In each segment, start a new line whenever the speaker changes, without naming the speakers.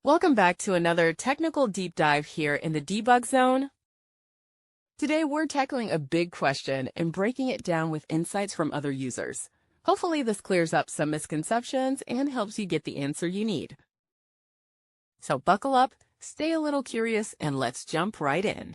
Welcome back to another technical deep dive here in the debug zone. Today we're tackling a big question and breaking it down with insights from other users. Hopefully this clears up some misconceptions and helps you get the answer you need. So buckle up, stay a little curious, and let's jump right in.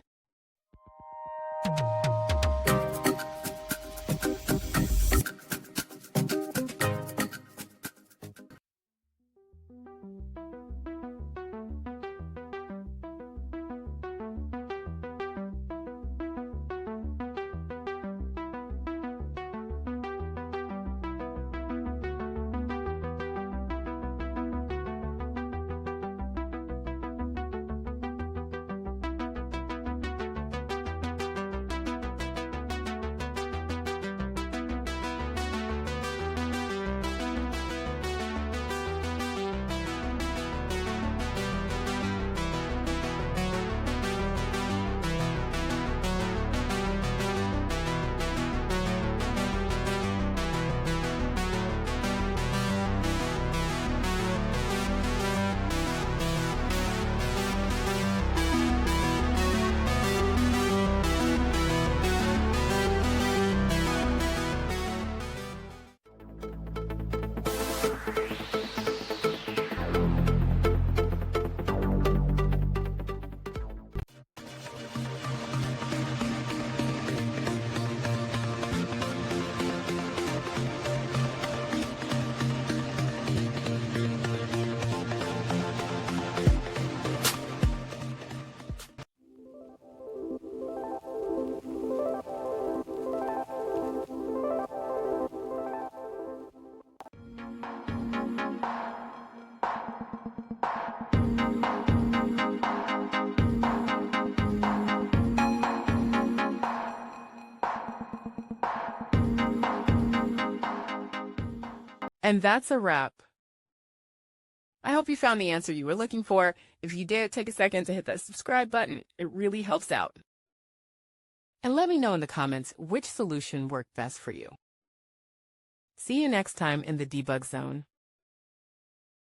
And that's a wrap. I hope you found the answer you were looking for. If you did, take a second to hit that subscribe button. It really helps out. And let me know in the comments which solution worked best for you. See you next time in the debug zone.